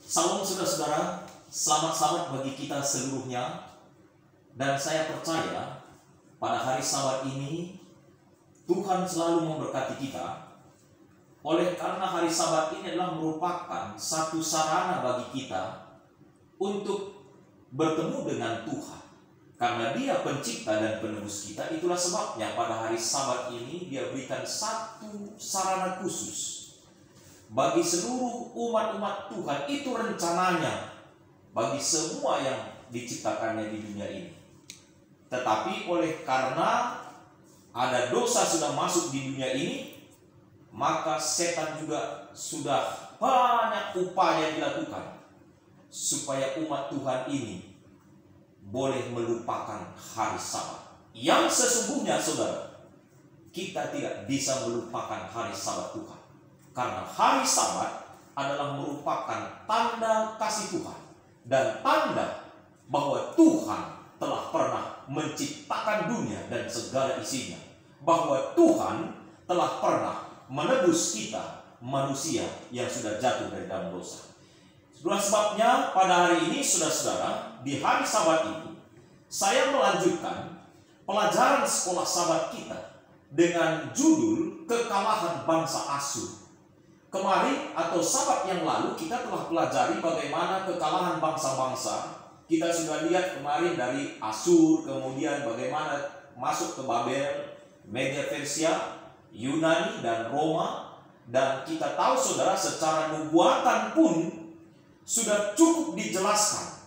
Salam saudara-saudara, selamat bagi kita seluruhnya. Dan saya percaya pada hari Sabat ini Tuhan selalu memberkati kita. Oleh karena hari Sabat ini adalah merupakan satu sarana bagi kita untuk bertemu dengan Tuhan. Karena Dia pencipta dan penebus kita, itulah sebabnya pada hari Sabat ini Dia berikan satu sarana khusus bagi seluruh umat-umat Tuhan. Itu rencananya bagi semua yang diciptakannya di dunia ini. Tetapi oleh karena ada dosa sudah masuk di dunia ini, maka setan juga sudah banyak upaya dilakukan supaya umat Tuhan ini boleh melupakan hari Sabat. Yang sesungguhnya saudara, kita tidak bisa melupakan hari Sabat Tuhan. Karena hari Sabat adalah merupakan tanda kasih Tuhan dan tanda bahwa Tuhan telah pernah menciptakan dunia dan segala isinya. Bahwa Tuhan telah pernah menebus kita manusia yang sudah jatuh dari dalam dosa. Itulah sebabnya pada hari ini saudara-saudara, di hari Sabat ini saya melanjutkan pelajaran sekolah Sabat kita dengan judul Kekalahan Bangsa Asyur. Kemarin atau Sabat yang lalu kita telah pelajari bagaimana kekalahan bangsa-bangsa. Kita sudah lihat kemarin dari Asyur, kemudian bagaimana masuk ke Babel, Media Persia, Yunani dan Roma. Dan kita tahu saudara, secara nubuatan pun sudah cukup dijelaskan.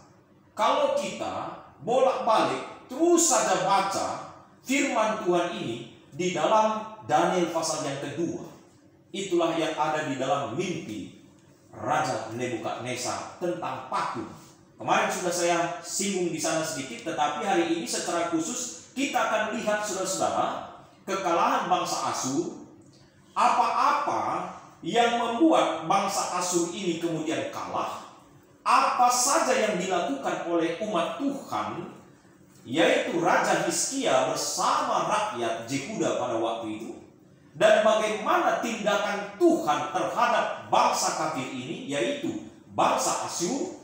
Kalau kita bolak-balik terus saja baca firman Tuhan ini di dalam Daniel pasal yang kedua, itulah yang ada di dalam mimpi Raja Nebukadnezar tentang patung. Kemarin sudah saya singgung di sana sedikit, tetapi hari ini secara khusus kita akan lihat saudara-saudara kekalahan bangsa Asyur. Apa-apa yang membuat bangsa Asyur ini kemudian kalah, apa saja yang dilakukan oleh umat Tuhan, yaitu Raja Hizkia bersama rakyat Yehuda pada waktu itu, dan bagaimana tindakan Tuhan terhadap bangsa kafir ini, yaitu bangsa Asyur.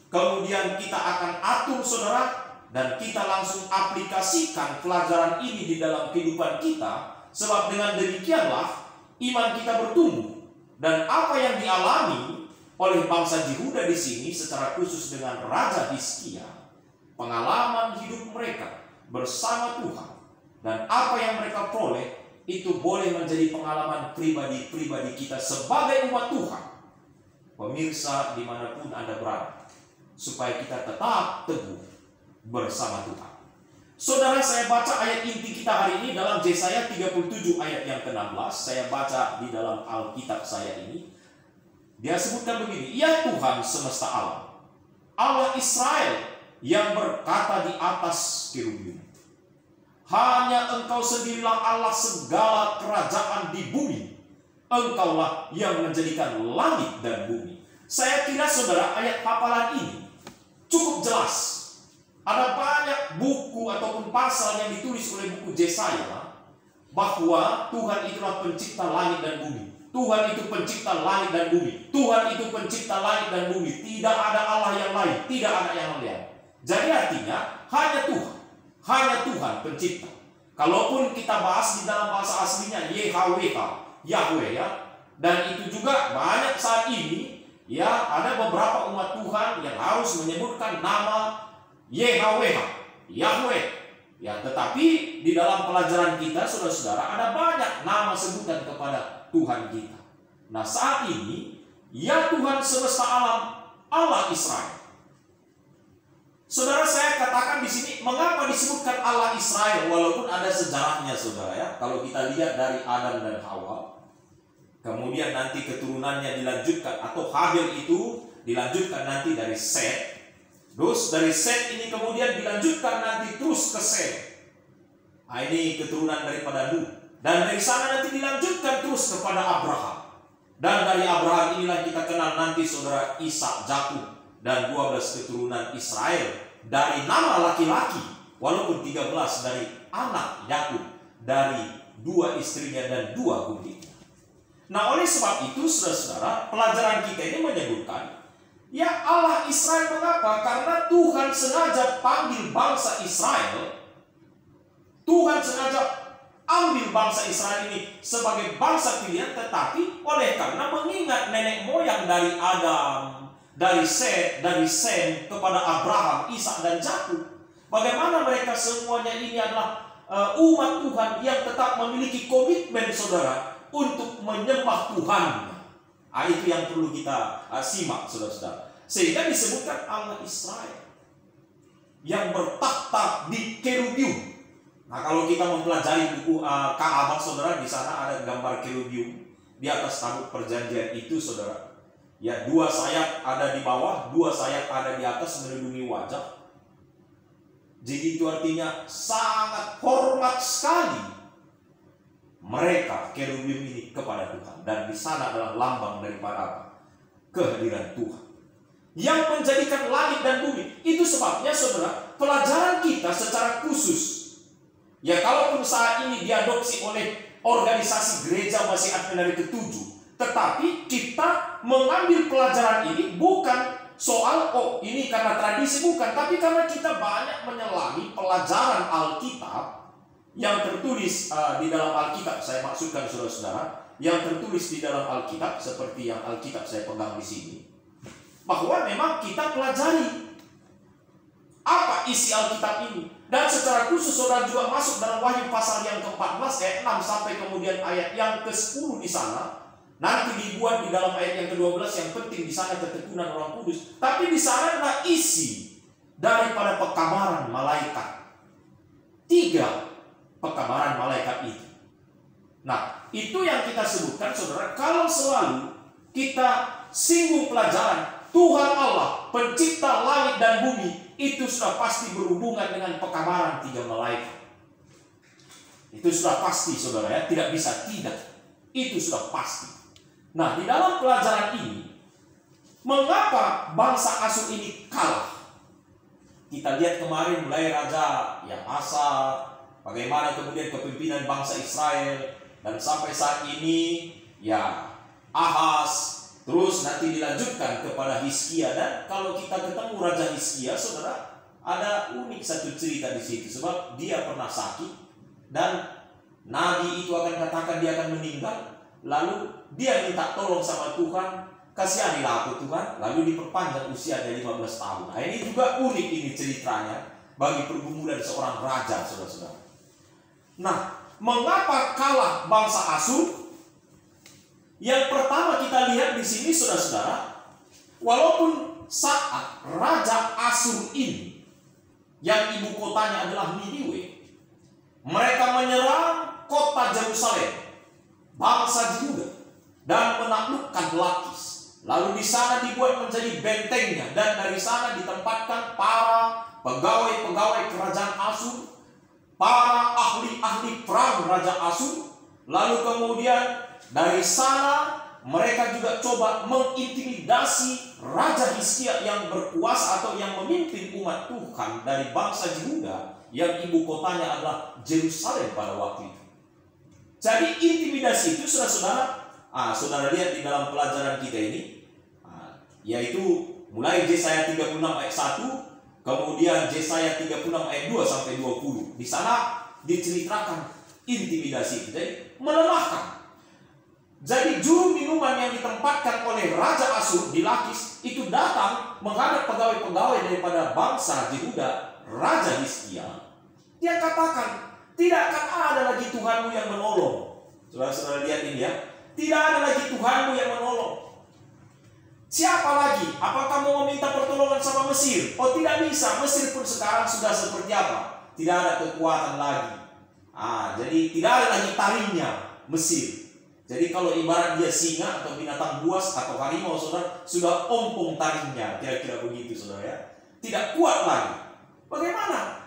Kemudian kita akan atur saudara, dan kita langsung aplikasikan pelajaran ini di dalam kehidupan kita. Sebab dengan demikianlah iman kita bertumbuh. Dan apa yang dialami oleh bangsa Yehuda di sini secara khusus dengan Raja Hizkia, pengalaman hidup mereka bersama Tuhan dan apa yang mereka peroleh, itu boleh menjadi pengalaman pribadi kita sebagai umat Tuhan. Pemirsa dimanapun Anda berada, supaya kita tetap teguh bersama Tuhan. Saudara, saya baca ayat inti kita hari ini dalam Yesaya 37 ayat yang ke-16. Saya baca di dalam Alkitab saya ini. Dia sebutkan begini: Ya Tuhan semesta alam, Allah Israel yang berkata di atas kerubim, hanya Engkau sendirilah Allah segala kerajaan di bumi. Engkaulah yang menjadikan langit dan bumi. Saya kira saudara, ayat hafalan ini cukup jelas. Ada banyak buku ataupun pasal yang ditulis oleh buku Yesaya bahwa Tuhan itulah pencipta langit dan bumi. Tuhan itu pencipta langit dan bumi. Tuhan itu pencipta langit dan bumi. Tidak ada Allah yang lain. Tidak ada yang lain. Jadi artinya hanya Tuhan. Hanya Tuhan pencipta. Kalaupun kita bahas di dalam bahasa aslinya YHWH, Yahweh ya. Dan itu juga banyak saat ini ya, ada beberapa umat Tuhan yang harus menyebutkan nama YHWH, Yahweh. Ya, tetapi di dalam pelajaran kita saudara-saudara ada banyak nama sebutan kepada Tuhan kita. Nah, saat ini ya Tuhan semesta alam, Allah Israel. Saudara, saya katakan di sini mengapa disebutkan Allah Israel walaupun ada sejarahnya saudara ya. Kalau kita lihat dari Adam dan Hawa, kemudian nanti keturunannya dilanjutkan, atau Habil itu dilanjutkan nanti dari Set. Terus dari Set ini kemudian dilanjutkan nanti terus ke Set. Nah, ini keturunan daripada Nuh. Dan dari sana nanti dilanjutkan terus kepada Abraham. Dan dari Abraham inilah kita kenal nanti saudara Ishak, Yakub, dan 12 keturunan Israel dari nama laki-laki, walaupun 13 dari anak Yakub, dari 2 istrinya dan 2 guntingnya. Nah, oleh sebab itu saudara-saudara, pelajaran kita ini menyebutkan Ya, Allah Israel. Mengapa? Karena Tuhan sengaja panggil bangsa Israel. Tuhan sengaja ambil bangsa Israel ini sebagai bangsa pilihan, tetapi oleh karena mengingat nenek moyang dari Adam, dari Set, dari Sem kepada Abraham, Ishak dan Yakub, bagaimana mereka semuanya ini adalah umat Tuhan yang tetap memiliki komitmen, saudara, untuk menyembah Tuhan. Itu yang perlu kita simak, saudara-saudara. Sehingga disebutkan Allah Israel yang bertakhta di kerubium. Nah, kalau kita mempelajari buku Ka'bah, saudara, di sana ada gambar kerubium di atas tabut perjanjian itu, saudara. Ya, 2 sayap ada di bawah, 2 sayap ada di atas melindungi wajah. Jadi itu artinya sangat hormat sekali mereka kerubium ini kepada Tuhan, dan di sana adalah lambang daripada apa? Kehadiran Tuhan yang menjadikan langit dan bumi. Itu sebabnya, saudara, pelajaran kita secara khusus, ya, kalaupun saat ini diadopsi oleh organisasi gereja Masih Advent hari ke-7, tetapi kita mengambil pelajaran ini bukan soal ini karena tradisi, bukan, tapi karena kita banyak menyelami pelajaran Alkitab yang tertulis di dalam Alkitab. Saya maksudkan, saudara-saudara, yang tertulis di dalam Alkitab seperti yang Alkitab saya pegang di sini, bahwa memang kita pelajari apa isi Alkitab ini. Dan secara khusus saudara juga masuk dalam Wahyu pasal yang ke-14 ayat 6 sampai kemudian ayat yang ke-10 di sana. Nanti dibuat di dalam ayat yang ke-12, yang penting di sana ketekunan Roh Kudus. Tapi di sana adalah isi daripada pekabaran malaikat. 3 pekabaran malaikat itu. Nah, itu yang kita sebutkan, saudara, kalau selalu kita singgung pelajaran Tuhan Allah, pencipta langit dan bumi, itu sudah pasti berhubungan dengan pekabaran 3 malaikat. Itu sudah pasti, saudara, ya, tidak bisa tidak. Itu sudah pasti. Nah, di dalam pelajaran ini, mengapa bangsa Asyur ini kalah? Kita lihat kemarin mulai Raja yang Asa, bagaimana kemudian kepemimpinan bangsa Israel, dan sampai saat ini ya Ahaz, terus nanti dilanjutkan kepada Hizkia. Dan kalau kita ketemu Raja Hizkia, saudara, ada unik satu cerita di situ, sebab dia pernah sakit dan nabi itu akan katakan dia akan meninggal. Lalu dia minta tolong sama Tuhan, kasihanilah aku Tuhan, lalu diperpanjang usianya 15 tahun. Nah, ini juga unik ini ceritanya bagi pergumulan seorang raja, saudara-saudara. Nah, mengapa kalah bangsa Asyur? Yang pertama kita lihat di sini, saudara-saudara, walaupun saat Raja Asyur ini yang ibu kotanya adalah Niniwe, mereka menyerang kota Yerusalem, bangsa Yehuda, dan menaklukkan Lakis. Lalu di sana dibuat menjadi bentengnya, dan dari sana ditempatkan para pegawai-pegawai kerajaan Asyur, para ahli-ahli perang Raja Asyur. Lalu kemudian dari sana mereka juga coba mengintimidasi Raja Hizkia yang berkuasa atau yang memimpin umat Tuhan dari bangsa Yehuda, yang ibu kotanya adalah Yerusalem pada waktu itu. Jadi intimidasi itu, saudara-saudara, saudara lihat di dalam pelajaran kita ini, yaitu mulai Yesaya 36 ayat 1, kemudian Yesaya 36 ayat 2 sampai 20. Di sana diceritakan intimidasi itu, jadi melemahkan. Jadi juru minuman yang ditempatkan oleh Raja Asyur di Lakis itu datang menghadap pegawai-pegawai daripada bangsa Yehuda, Raja Hizkia. Dia katakan, tidak akan ada lagi Tuhanmu yang menolong. Saudara-saudara lihat ini ya, tidak ada lagi Tuhanmu yang menolong. Siapa lagi? Apakah mau meminta pertolongan sama Mesir? Oh, tidak bisa. Mesir pun sekarang sudah seperti apa? Tidak ada kekuatan lagi. Jadi tidak ada lagi taringnya Mesir. Jadi kalau ibarat dia singa atau binatang buas atau harimau, saudara, sudah ompong taringnya, kira-kira begitu, saudara, ya. Tidak kuat lagi. Bagaimana?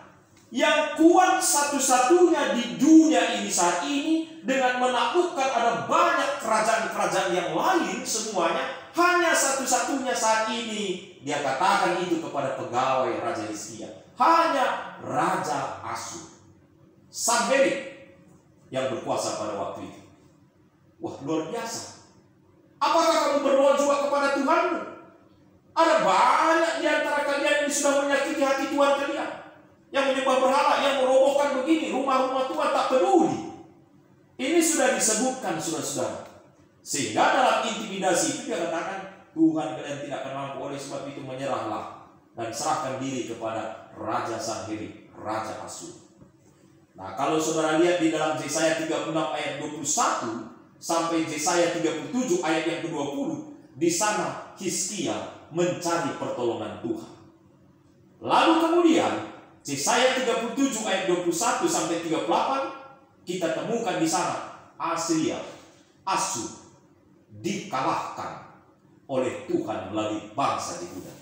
Yang kuat satu-satunya di dunia ini saat ini, dengan menaklukkan ada banyak kerajaan-kerajaan yang lain semuanya, hanya satu-satunya saat ini dia katakan itu kepada pegawai Raja Hizkia, hanya Raja Asyur, Sanherib, yang berkuasa pada waktu itu. Wah, luar biasa. Apakah kamu berdoa juga kepada Tuhanmu? Ada banyak di antara kalian yang sudah menyakiti hati Tuhan kalian, yang menyembah berhala, yang merobohkan begini, rumah-rumah Tuhan tak peduli. Ini sudah disebutkan, saudara-saudara. Sehingga dalam intimidasi itu dia katakan, Tuhan kalian tidak akan mampu, oleh sebab itu menyerahlah dan serahkan diri kepada Raja Sanherib, Raja Asyur. Nah, kalau saudara lihat di dalam Yesaya 36 ayat 21 sampai Yesaya 37 ayat yang ke-20, di sana Hizkia mencari pertolongan Tuhan. Lalu kemudian Yesaya 37 ayat 21 sampai 38 kita temukan di sana Assyria, Asyur dikalahkan oleh Tuhan melalui bangsa Yehuda.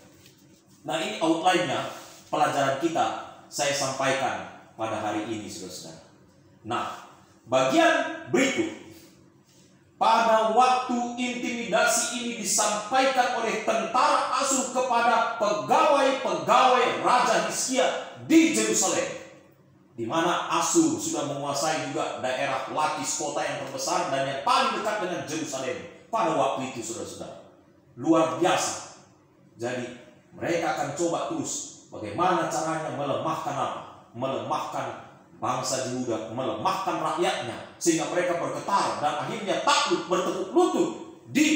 Nah, ini outline-nya pelajaran kita saya sampaikan pada hari ini, saudara-saudara. Nah, bagian berikut, pada waktu intimidasi ini disampaikan oleh tentara Asyur kepada pegawai-pegawai Raja Hizkia di Yerusalem, di mana Asyur sudah menguasai juga daerah Lakis, kota yang terbesar dan yang paling dekat dengan Yerusalem pada waktu itu, saudara-saudara. Luar biasa. Jadi mereka akan coba terus bagaimana caranya melemahkan apa? Melemahkan bangsa Yehuda, melemahkan rakyatnya, sehingga mereka bergetar dan akhirnya takluk, bertekuk lutut di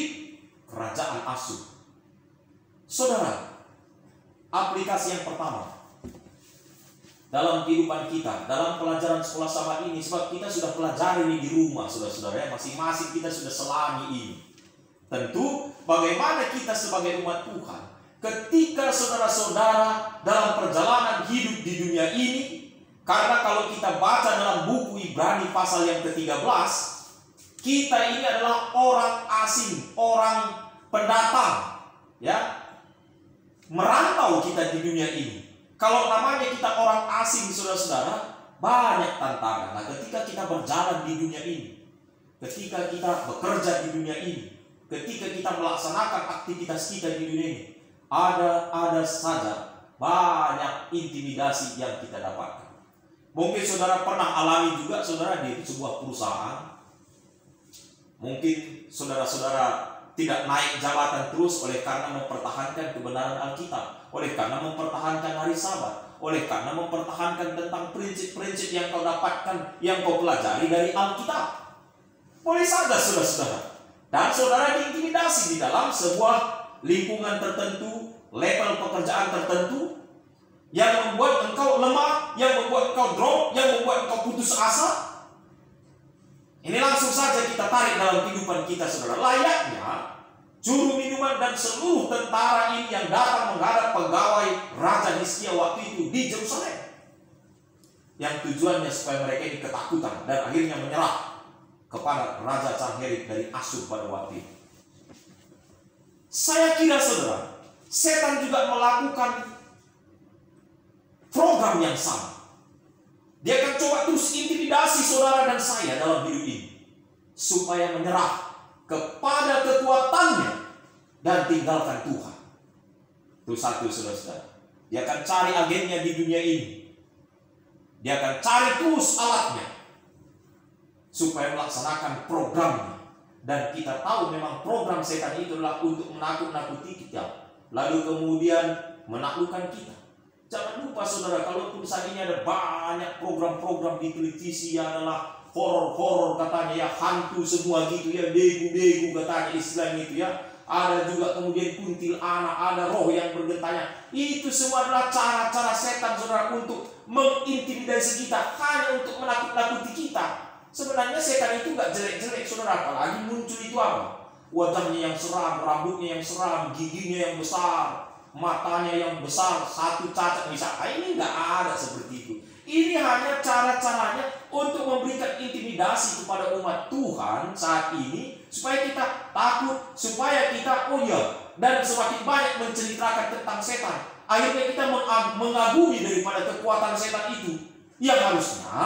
kerajaan Asyur. Saudara, aplikasi yang pertama dalam kehidupan kita, dalam pelajaran sekolah sama ini, sebab kita sudah pelajari ini di rumah, saudara-saudara, masing-masing kita sudah selami ini. Tentu bagaimana kita sebagai umat Tuhan, ketika saudara-saudara dalam perjalanan hidup di dunia ini, karena kalau kita baca dalam buku Ibrani pasal yang ke-13, kita ini adalah orang asing, orang pendatang, ya, merantau kita di dunia ini. Kalau namanya kita orang asing, saudara-saudara, banyak tantangan. Nah, ketika kita berjalan di dunia ini, ketika kita bekerja di dunia ini, ketika kita melaksanakan aktivitas kita di dunia ini, ada saja banyak intimidasi yang kita dapatkan. Mungkin saudara pernah alami juga, saudara, di sebuah perusahaan. Mungkin saudara-saudara tidak naik jabatan terus oleh karena mempertahankan kebenaran Alkitab, oleh karena mempertahankan hari Sabat, oleh karena mempertahankan tentang prinsip-prinsip yang kau dapatkan, yang kau pelajari dari Alkitab. Boleh saja, saudara-saudara. Dan saudara diintimidasi di dalam sebuah lingkungan tertentu, level pekerjaan tertentu, yang membuat engkau lemah, yang membuat engkau drop, yang membuat engkau putus asa. Ini langsung saja kita tarik dalam kehidupan kita, saudara. Layaknya juru minuman dan seluruh tentara ini yang datang menghadap pegawai Raja Hizkia waktu itu di Yerusalem, yang tujuannya supaya mereka ini ketakutan dan akhirnya menyerah kepada Raja Sanherib dari Asyur pada waktu itu. Saya kira, saudara, setan juga melakukan program yang sama. Dia akan coba terus intimidasi saudara dan saya dalam hidup ini, supaya menyerah kepada kekuatannya dan tinggalkan Tuhan. Itu satu, saudara-saudara. Dia akan cari agennya di dunia ini. Dia akan cari terus alatnya supaya melaksanakan programnya. Dan kita tahu memang program setan itu adalah untuk menakut-nakuti kita, lalu kemudian menaklukkan kita. Jangan lupa, saudara, kalaupun saat ini ada banyak program-program di televisi yang adalah horor-horor katanya, ya, hantu semua gitu, ya, begu-begu katanya istilahnya itu, ya. Ada juga kemudian kuntilanak, ada roh yang bergentanya. Itu semua adalah cara-cara setan, saudara, untuk mengintimidasi kita, hanya untuk menakut-nakuti kita. Sebenarnya setan itu gak jelek-jelek, saudara, apalagi muncul itu apa? Wajahnya yang seram, rambutnya yang seram, giginya yang besar, matanya yang besar, satu cacat misalnya. Ini nggak ada seperti itu. Ini hanya cara-caranya untuk memberikan intimidasi kepada umat Tuhan saat ini, supaya kita takut, supaya kita dan semakin banyak menceritakan tentang setan. Akhirnya kita mengagumi daripada kekuatan setan itu. Yang harusnya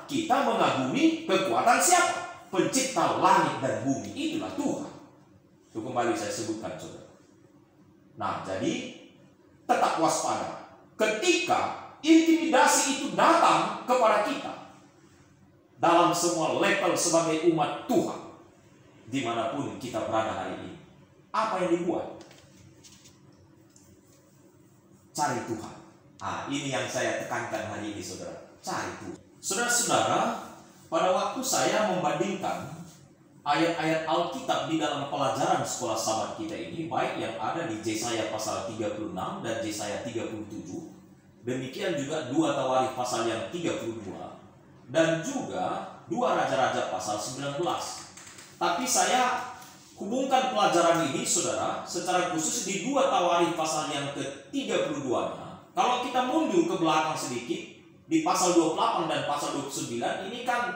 kita mengagumi kekuatan siapa? Pencipta langit dan bumi, itulah Tuhan. Itu kembali saya sebutkan, saudara. Nah, jadi tetap waspada ketika intimidasi itu datang kepada kita dalam semua level sebagai umat Tuhan, dimanapun kita berada hari ini. Apa yang dibuat? cari Tuhan. Ini yang saya tekankan hari ini, saudara. Cari Tuhan. Saudara-saudara, pada waktu saya membandingkan ayat-ayat Alkitab di dalam pelajaran sekolah sahabat kita ini, baik yang ada di Yesaya pasal 36 dan Yesaya 37, demikian juga 2 Tawarikh pasal yang 32, dan juga 2 Raja-Raja pasal 19. Tapi saya hubungkan pelajaran ini, saudara, secara khusus di 2 Tawarikh pasal yang ke-32-nya. Kalau kita mundur ke belakang sedikit, di pasal 28 dan pasal 29, ini kan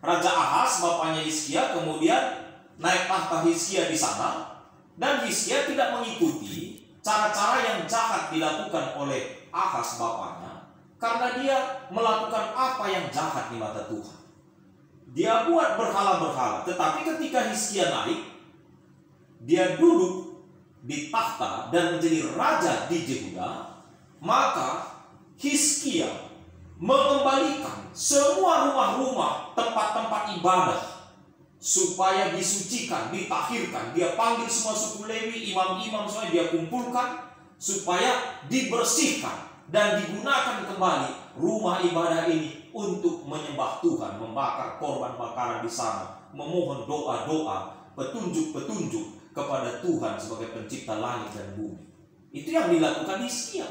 Raja Ahaz, bapaknya Hizkia, kemudian naik tahta Hizkia di sana, dan Hizkia tidak mengikuti cara-cara yang jahat dilakukan oleh Ahaz bapaknya, karena dia melakukan apa yang jahat di mata Tuhan. Dia buat berhala-berhala, tetapi ketika Hizkia naik, dia duduk di tahta dan menjadi raja di Yehuda, maka Hizkia mengembalikan semua rumah-rumah, tempat-tempat ibadah supaya disucikan, ditahirkan. Dia panggil semua suku Lewi, imam-imam semuanya dia kumpulkan supaya dibersihkan dan digunakan kembali rumah ibadah ini untuk menyembah Tuhan, membakar korban bakaran di sana, memohon doa-doa, petunjuk-petunjuk kepada Tuhan sebagai pencipta langit dan bumi. Itu yang dilakukan Hizkia.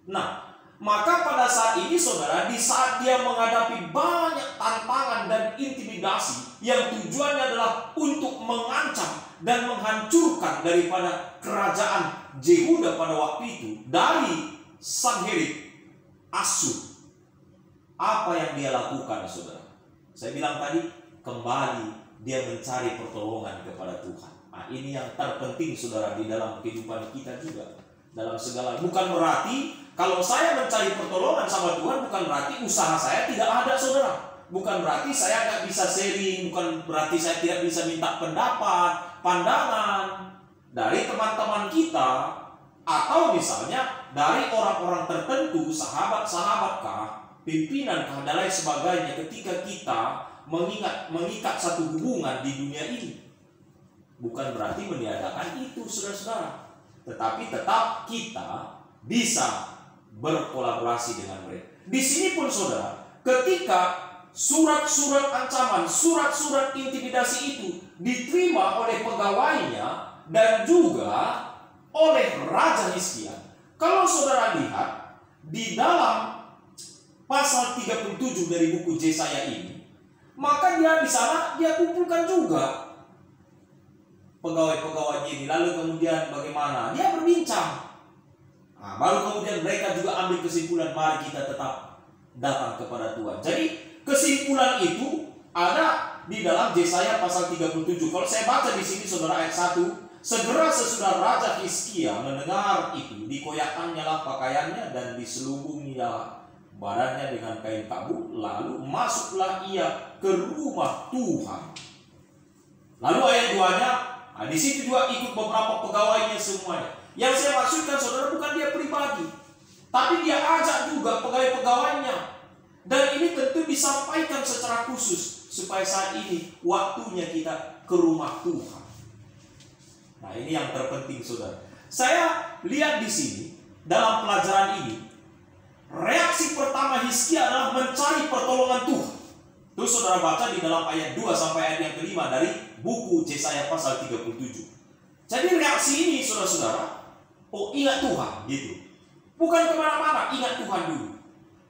Nah, maka pada saat ini, saudara, di saat dia menghadapi banyak tantangan dan intimidasi yang tujuannya adalah untuk mengancam dan menghancurkan daripada kerajaan Yehuda pada waktu itu dari Sanherib Asyur, apa yang dia lakukan, saudara? Saya bilang tadi, kembali dia mencari pertolongan kepada Tuhan. Ini yang terpenting, saudara, di dalam kehidupan kita juga. Dalam segala, bukan berarti kalau saya mencari pertolongan sama Tuhan, bukan berarti usaha saya tidak ada, saudara. Bukan berarti saya nggak bisa sharing, bukan berarti saya tidak bisa minta pendapat, pandangan dari teman-teman kita, atau misalnya dari orang-orang tertentu, sahabat-sahabat kah, pimpinan kah, dan lain sebagainya, ketika kita mengikat satu hubungan di dunia ini. Bukan berarti meniadakan itu, saudara-saudara. Tetapi tetap kita bisa berkolaborasi dengan mereka. Di sini pun, saudara, ketika surat-surat ancaman, surat-surat intimidasi itu diterima oleh pegawainya dan juga oleh Raja Hizkia. Kalau saudara lihat di dalam pasal 37 dari buku Yesaya ini, maka dia di sana dia kumpulkan juga pegawai-pegawai ini. Lalu kemudian bagaimana? Dia berbincang. Baru kemudian mereka juga ambil kesimpulan, mari kita tetap datang kepada Tuhan. Jadi kesimpulan itu ada di dalam Yesaya pasal 37. Kalau saya baca di sini, saudara, ayat 1, segera sesudah Raja Hizkia mendengar itu, dikoyakannya lah pakaiannya dan diselubungilah badannya dengan kain kabut, lalu masuklah ia ke rumah Tuhan. Lalu ayat 2-nya, di situ juga ikut beberapa pegawainya semuanya. Yang saya maksudkan, saudara, bukan dia pribadi, tapi dia ajak juga pegawai-pegawainya. Dan ini tentu disampaikan secara khusus supaya saat ini waktunya kita ke rumah Tuhan. Nah, ini yang terpenting, saudara. Saya lihat di sini dalam pelajaran ini, reaksi pertama Hizkia adalah mencari pertolongan Tuhan. Terus saudara baca di dalam ayat 2 sampai ayat yang kelima dari buku Yesaya pasal 37. Jadi reaksi ini, saudara-saudara, ingat Tuhan, gitu. Bukan kemana-mana, ingat Tuhan dulu.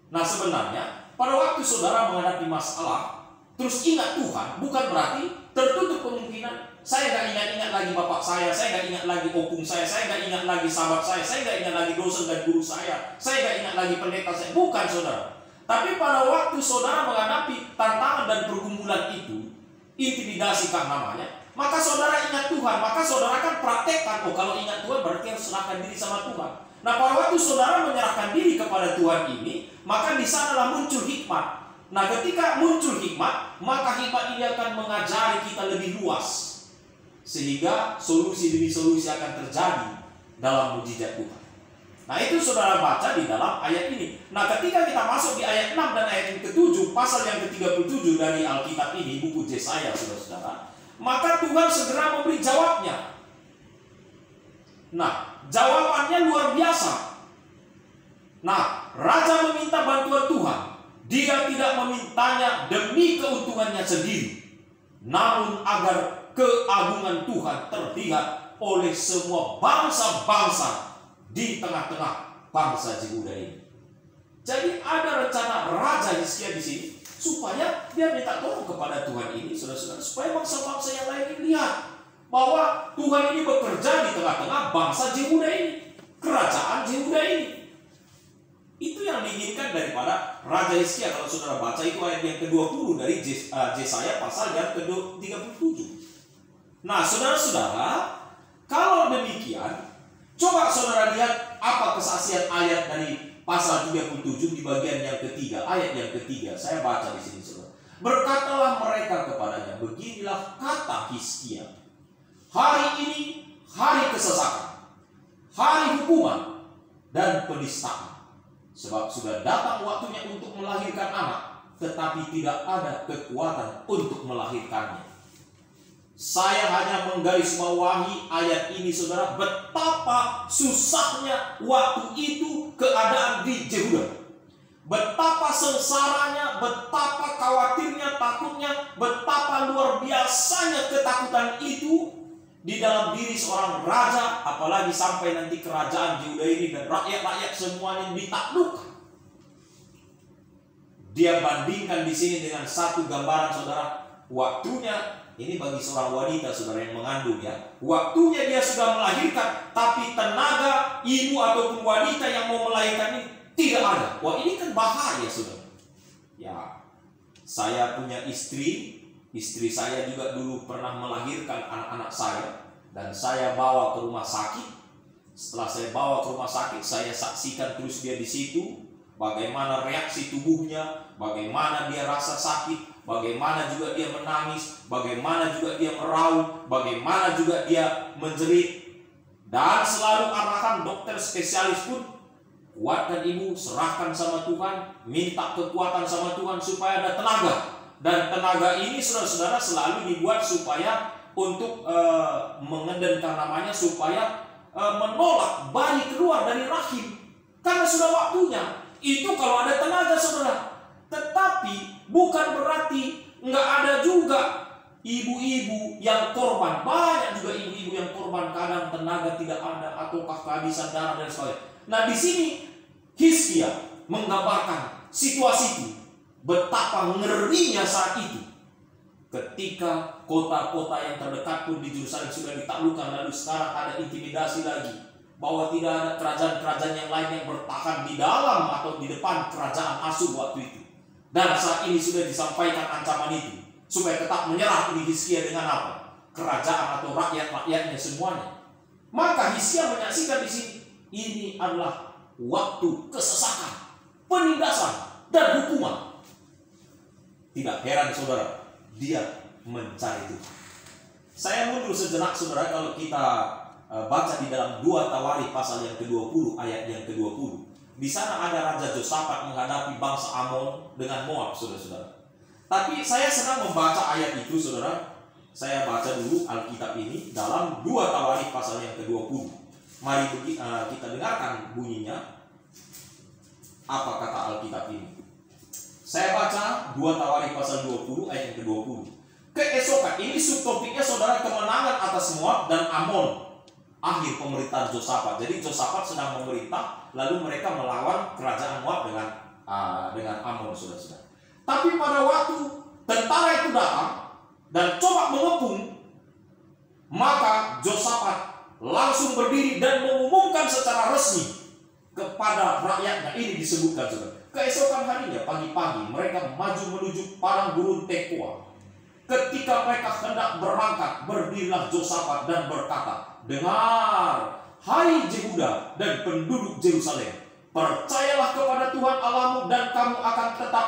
Nah, sebenarnya pada waktu saudara menghadapi masalah, terus ingat Tuhan, bukan berarti tertutup kemungkinan saya nggak ingat-ingat lagi bapak saya nggak ingat lagi opung saya nggak ingat lagi sahabat saya nggak ingat lagi dosen dan guru saya nggak ingat lagi pendeta saya. Bukan, saudara. Tapi pada waktu saudara menghadapi tantangan dan pergumulan itu, intimidasi kah namanya, maka saudara ingat Tuhan, maka saudara kan praktekkan. Kalau ingat Tuhan berarti harus serahkan diri sama Tuhan. Nah, pada waktu saudara menyerahkan diri kepada Tuhan ini, maka di sanalah muncul hikmat. Nah, ketika muncul hikmat, maka hikmat ini akan mengajari kita lebih luas, sehingga solusi demi solusi akan terjadi dalam mujizat Tuhan. Nah, itu saudara baca di dalam ayat ini. Nah, ketika kita masuk di ayat 6 dan ayat yang ke-7, pasal yang ke-37 dari Alkitab ini, buku Yesaya, saudara-saudara, maka Tuhan segera memberi jawabnya. Nah, jawabannya luar biasa. Nah, raja meminta bantuan Tuhan. Dia tidak memintanya demi keuntungannya sendiri, namun agar keagungan Tuhan terlihat oleh semua bangsa-bangsa di tengah-tengah bangsa Yehuda ini. Jadi ada rencana Raja Hizkia di sini supaya dia minta tolong kepada Tuhan ini, saudara-saudara, supaya bangsa-bangsa yang lain ini lihat bahwa Tuhan ini bekerja di tengah-tengah bangsa Yehuda ini, kerajaan Yehuda ini. Itu yang diinginkan daripada Raja Hizkia. Kalau saudara baca itu ayat yang ke-20 dari Yesaya pasal yang ke-37. Nah, saudara-saudara, kalau demikian, coba saudara lihat apa kesaksian ayat dari pasal 37 di bagian yang ketiga, ayat yang ketiga. Saya baca di sini, saudara. Berkatalah mereka kepadanya, beginilah kata Hizkia, hari ini hari kesesakan, hari hukuman dan penistaan. Sebab sudah datang waktunya untuk melahirkan anak, tetapi tidak ada kekuatan untuk melahirkannya. Saya hanya menggarisbawahi ayat ini, saudara, betapa susahnya waktu itu keadaan di Yehuda. Betapa sengsaranya, betapa khawatirnya, takutnya, betapa luar biasanya ketakutan itu di dalam diri seorang raja, apalagi sampai nanti kerajaan Yehuda ini dan rakyat-rakyat semuanya ditaklukkan. Dia bandingkan di sini dengan satu gambaran, saudara, waktunya ini bagi seorang wanita, saudara, yang mengandung, ya. Waktunya dia sudah melahirkan, tapi tenaga ibu ataupun wanita yang mau melahirkan ini tidak ada. Wah, ini kan bahaya, saudara. Ya, saya punya istri saya juga dulu pernah melahirkan anak-anak saya, dan saya bawa ke rumah sakit. Setelah saya bawa ke rumah sakit, saya saksikan terus dia di situ, bagaimana reaksi tubuhnya, bagaimana dia rasa sakit, bagaimana juga dia menangis, bagaimana juga dia meraung, bagaimana juga dia menjerit. Dan selalu arahan dokter spesialis pun, kuatkan ibu, serahkan sama Tuhan, minta kekuatan sama Tuhan supaya ada tenaga. Dan tenaga ini, saudara-saudara, selalu dibuat supaya untuk mengendalikan namanya, supaya menolak bayi keluar dari rahim, karena sudah waktunya. Itu kalau ada tenaga, saudara. Tetapi bukan berarti nggak ada juga ibu-ibu yang korban. Banyak juga ibu-ibu yang korban, kadang tenaga tidak ada ataukah kehabisan darah dan sebagainya. Nah, di sini Hizkia menggambarkan situasi itu, betapa ngerinya saat itu ketika kota-kota yang terdekat pun di Yerusalem sudah ditaklukkan, lalu sekarang ada intimidasi lagi bahwa tidak ada kerajaan-kerajaan yang lain yang bertahan di dalam atau di depan kerajaan Asyur waktu itu. Dan saat ini sudah disampaikan ancaman itu supaya tetap menyerah di Hizkia dengan apa? Kerajaan atau rakyat-rakyatnya semuanya. Maka Hizkia menyaksikan di sini, ini adalah waktu kesesakan, penindasan, dan hukuman. Tidak heran, saudara, dia mencari Tuhan. Saya mundur sejenak, saudara, kalau kita baca di dalam 2 Tawarikh pasal yang ke-20, ayat yang ke-20. Di sana ada Raja Yosafat menghadapi bangsa Amon dengan Moab, saudara-saudara. Tapi saya senang membaca ayat itu, saudara. Saya baca dulu Alkitab ini dalam 2 Tawarikh pasal yang ke-20. Mari kita dengarkan bunyinya. Apa kata Alkitab ini? Saya baca 2 Tawarikh pasal 20 ayat yang ke-20. Keesokan, ini subtopiknya, saudara, kemenangan atas Moab dan Amon. Akhir pemerintahan Yosafat. Jadi Yosafat sedang memerintah, lalu mereka melawan kerajaan Moab dengan Amon, saudara-saudara. Tapi pada waktu tentara itu datang dan coba mengepung, maka Yosafat langsung berdiri dan mengumumkan secara resmi kepada rakyatnya. Ini disebutkan, saudara. Keesokan harinya pagi-pagi mereka maju menuju padang gurun Tekoa. Ketika mereka hendak berangkat, berdirilah Yosafat dan berkata, dengar, hai Yehuda dan penduduk Yerusalem, percayalah kepada Tuhan Allahmu dan kamu akan tetap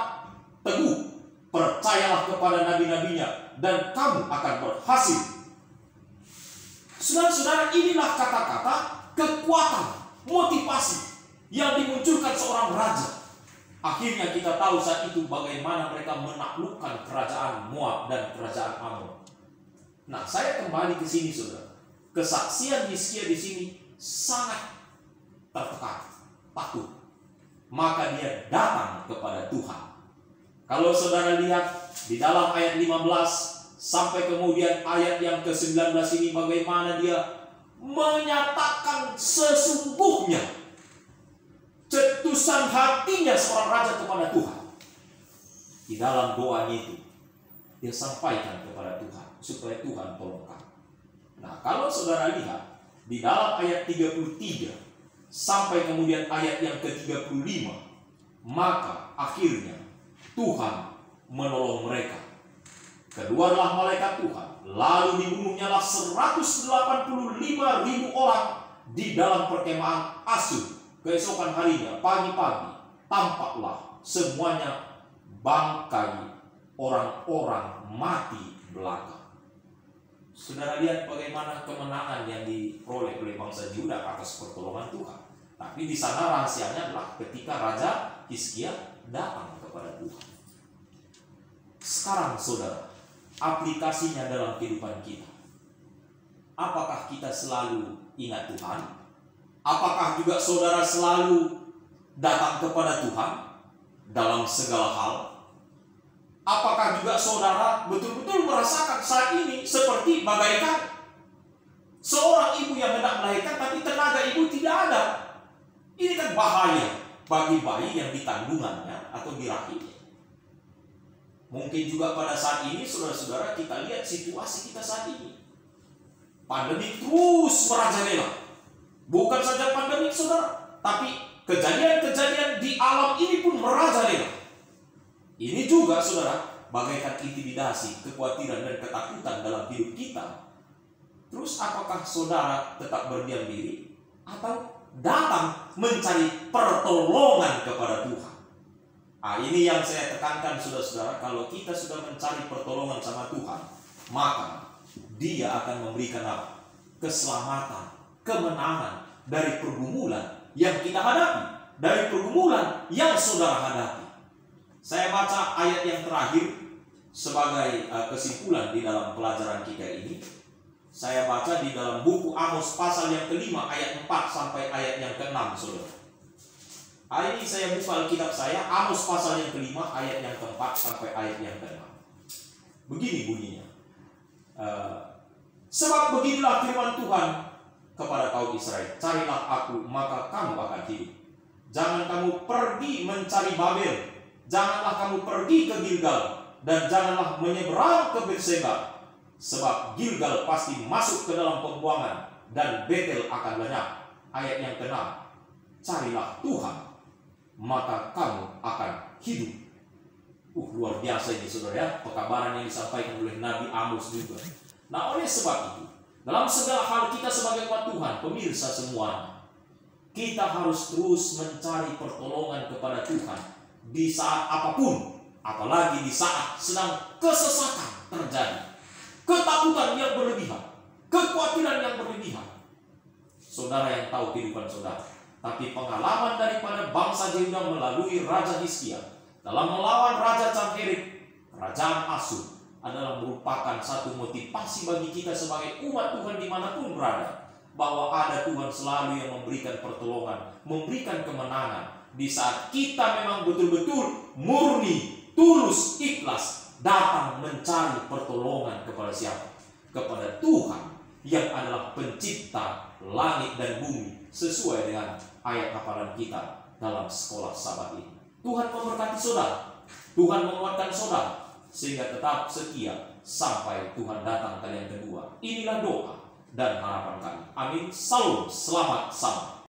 teguh. Percayalah kepada nabi-nabinya dan kamu akan berhasil. Saudara-saudara, inilah kata-kata kekuatan, motivasi yang dimunculkan seorang raja. Akhirnya kita tahu saat itu bagaimana mereka menaklukkan kerajaan Moab dan kerajaan Amon. Nah, saya kembali ke sini, saudara. Kesaksian Hizkia di sini sangat tertekan, takut. maka dia datang kepada Tuhan. Kalau saudara lihat di dalam ayat 15 sampai kemudian ayat yang ke-19 ini, bagaimana dia menyatakan sesungguhnya cetusan hatinya seorang raja kepada Tuhan. Di dalam doanya itu dia sampaikan kepada Tuhan supaya Tuhan tolong kami. Nah, kalau saudara lihat di dalam ayat 33 sampai kemudian ayat yang ke-35, maka akhirnya Tuhan menolong mereka. Keluarlah malaikat Tuhan, lalu dibunuhnyalah 185.000 orang di dalam perkemahan Asyur. Keesokan harinya, pagi-pagi, tampaklah semuanya bangkai orang-orang mati belaka. Saudara lihat bagaimana kemenangan yang diperoleh oleh bangsa Yehuda atas pertolongan Tuhan. Tapi di sana rahasianya adalah ketika Raja Hizkia datang kepada Tuhan. Sekarang saudara, aplikasinya dalam kehidupan kita. Apakah kita selalu ingat Tuhan? Apakah juga saudara selalu datang kepada Tuhan dalam segala hal? Apakah juga saudara betul-betul merasakan saat ini seperti bagaikan seorang ibu yang hendak melahirkan tapi tenaga ibu tidak ada? Ini kan bahaya bagi bayi yang di kandungannya atau di rahimnya. Mungkin juga pada saat ini saudara-saudara kita lihat situasi kita saat ini. Pandemi terus merajalela. Bukan saja pandemi saudara, tapi kejadian-kejadian di alam ini pun merajalela. Ini juga saudara bagaikan intimidasi, kekhawatiran dan ketakutan dalam hidup kita. Terus apakah saudara tetap berdiam diri atau datang mencari pertolongan kepada Tuhan? Ini yang saya tekankan saudara-saudara, kalau kita sudah mencari pertolongan sama Tuhan, maka Dia akan memberikan apa? Keselamatan, kemenangan dari pergumulan yang kita hadapi, dari pergumulan yang saudara hadapi. Saya baca ayat yang terakhir sebagai kesimpulan di dalam pelajaran kita ini. Saya baca di dalam buku Amos pasal yang ke-5 ayat 4 sampai ayat yang ke-6 saudara. Hari ini saya buka Alkitab saya, Amos pasal yang ke-5 ayat yang ke-4 sampai ayat yang ke-6. Begini bunyinya. Sebab beginilah firman Tuhan kepada kaum Israel, carilah aku maka kamu akan hidup. Jangan kamu pergi mencari Babel, janganlah kamu pergi ke Gilgal, dan janganlah menyeberang ke Berseba. Sebab Gilgal pasti masuk ke dalam pembuangan, dan Betel akan lenyap. Ayat yang ke-6, carilah Tuhan maka kamu akan hidup. Luar biasa ini saudara ya, pekabaran yang disampaikan oleh Nabi Amos juga. Nah, oleh sebab itu, dalam segala hal kita sebagai umat Tuhan, pemirsa semuanya, kita harus terus mencari pertolongan kepada Tuhan di saat apapun, apalagi di saat sedang kesesakan terjadi, ketakutan yang berlebihan, kekhawatiran yang berlebihan. Saudara yang tahu kehidupan saudara, tapi pengalaman daripada bangsa Yehuda melalui Raja Hizkia dalam melawan Raja Sanherib, kerajaan Asyur, adalah merupakan satu motivasi bagi kita sebagai umat Tuhan dimanapun berada, bahwa ada Tuhan selalu yang memberikan pertolongan, memberikan kemenangan di saat kita memang betul-betul murni, tulus, ikhlas datang mencari pertolongan kepada siapa? Kepada Tuhan yang adalah pencipta langit dan bumi, sesuai dengan ayat hafalan kita dalam sekolah Sabat ini. Tuhan memberkati saudara, Tuhan menguatkan saudara sehingga tetap setia sampai Tuhan datang kali yang kedua. Inilah doa dan harapan kami. Amin. Salam, selamat sama.